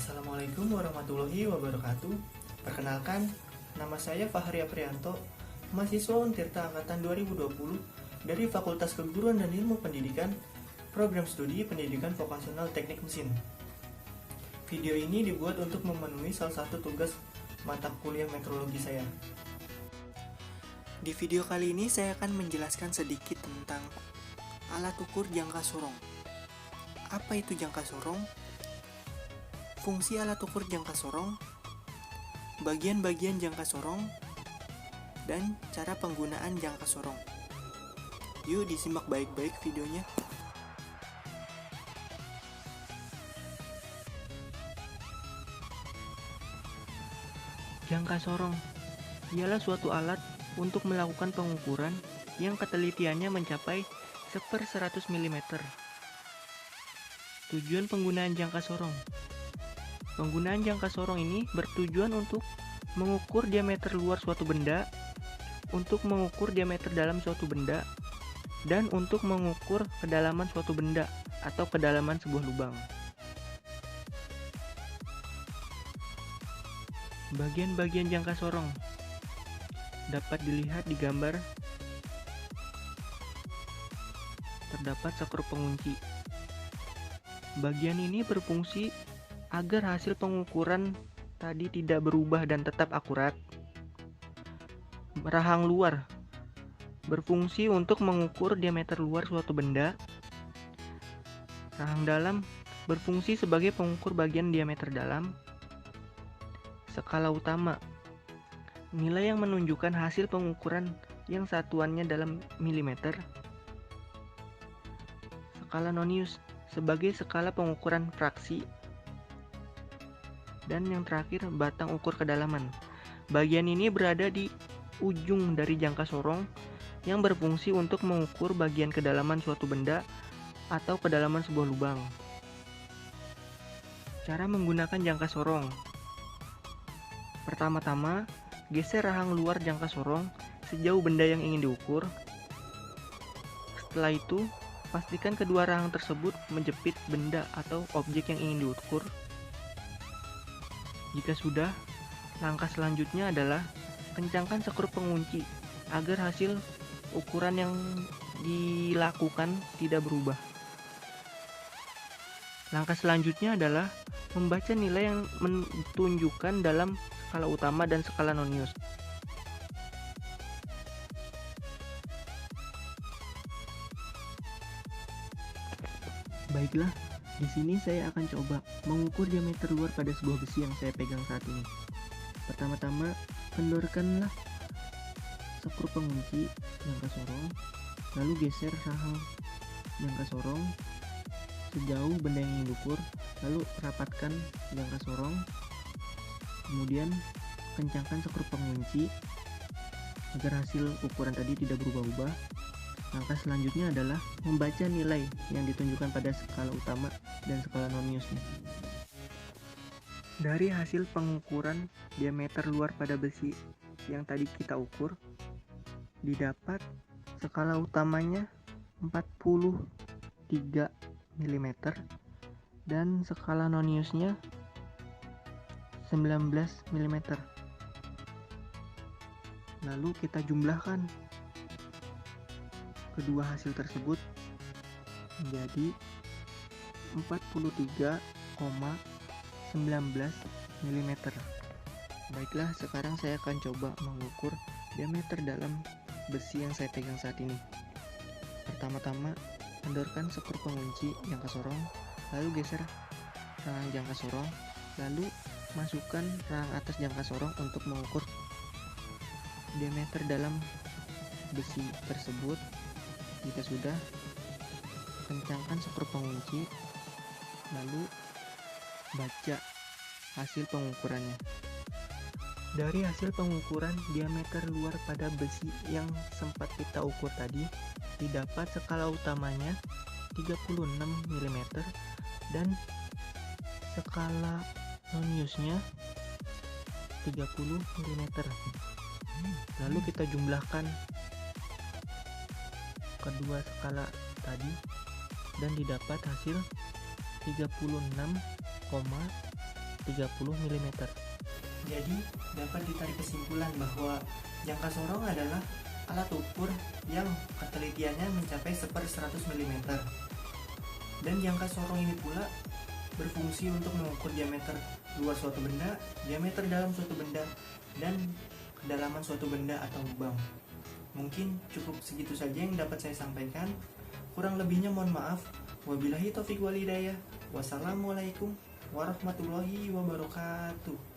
Assalamualaikum warahmatullahi wabarakatuh. Perkenalkan, nama saya Fahri Aprianto, mahasiswa Untirta Angkatan 2020 dari Fakultas Keguruan dan Ilmu Pendidikan, Program Studi Pendidikan Vokasional Teknik Mesin. Video ini dibuat untuk memenuhi salah satu tugas mata kuliah metrologi saya. Di video kali ini saya akan menjelaskan sedikit tentang alat ukur jangka sorong. Apa itu jangka sorong? Fungsi alat ukur jangka sorong, bagian-bagian jangka sorong, dan cara penggunaan jangka sorong. Yuk disimak baik-baik videonya. Jangka sorong ialah suatu alat untuk melakukan pengukuran yang ketelitiannya mencapai 1/100 mm. Tujuan penggunaan jangka sorong. Penggunaan jangka sorong ini bertujuan untuk mengukur diameter luar suatu benda, untuk mengukur diameter dalam suatu benda, dan untuk mengukur kedalaman suatu benda atau kedalaman sebuah lubang. Bagian-bagian jangka sorong dapat dilihat di gambar. Terdapat skrup pengunci. Bagian ini berfungsi agar hasil pengukuran tadi tidak berubah dan tetap akurat. Rahang luar berfungsi untuk mengukur diameter luar suatu benda. Rahang dalam berfungsi sebagai pengukur bagian diameter dalam. Skala utama, nilai yang menunjukkan hasil pengukuran yang satuannya dalam milimeter. Skala Nonius sebagai skala pengukuran fraksi. Dan yang terakhir, batang ukur kedalaman. Bagian ini berada di ujung dari jangka sorong yang berfungsi untuk mengukur bagian kedalaman suatu benda atau kedalaman sebuah lubang. Cara menggunakan jangka sorong. Pertama-tama, geser rahang luar jangka sorong sejauh benda yang ingin diukur. Setelah itu, pastikan kedua rahang tersebut menjepit benda atau objek yang ingin diukur. Jika sudah, langkah selanjutnya adalah kencangkan skrup pengunci agar hasil ukuran yang dilakukan tidak berubah. Langkah selanjutnya adalah membaca nilai yang menunjukkan dalam skala utama dan skala Nonius. Baiklah, di sini saya akan coba mengukur diameter luar pada sebuah besi yang saya pegang saat ini. Pertama-tama, kendorkanlah skrup pengunci jangka sorong, lalu geser rahang jangka sorong sejauh benda yang ingin diukur, lalu rapatkan jangka sorong, kemudian kencangkan skrup pengunci agar hasil ukuran tadi tidak berubah-ubah. Langkah selanjutnya adalah membaca nilai yang ditunjukkan pada skala utama dan skala Noniusnya. Dari hasil pengukuran diameter luar pada besi yang tadi kita ukur, didapat skala utamanya 43 mm dan skala Noniusnya 19 mm. Lalu kita jumlahkan kedua hasil tersebut menjadi 43,19 mm. Baiklah, sekarang saya akan coba mengukur diameter dalam besi yang saya pegang saat ini. Pertama-tama, kendorkan skrup pengunci jangka sorong, lalu geser rahang jangka sorong, lalu masukkan rahang atas jangka sorong untuk mengukur diameter dalam besi tersebut. Jika sudah, kencangkan skrup pengunci, lalu baca hasil pengukurannya. Dari hasil pengukuran diameter luar pada besi yang sempat kita ukur tadi, didapat skala utamanya 36 mm dan skala Noniusnya 30 mm. Lalu kita jumlahkan kedua skala tadi dan didapat hasil 36,19 mm. Jadi dapat ditarik kesimpulan bahwa jangka sorong adalah alat ukur yang ketelitiannya mencapai 1/100 mm. Dan jangka sorong ini pula berfungsi untuk mengukur diameter luar suatu benda, diameter dalam suatu benda, dan kedalaman suatu benda atau lubang. Mungkin cukup segitu saja yang dapat saya sampaikan. Kurang lebihnya mohon maaf. Wabillahi taufiq wal hidayah. Wassalamualaikum warahmatullahi wabarakatuh.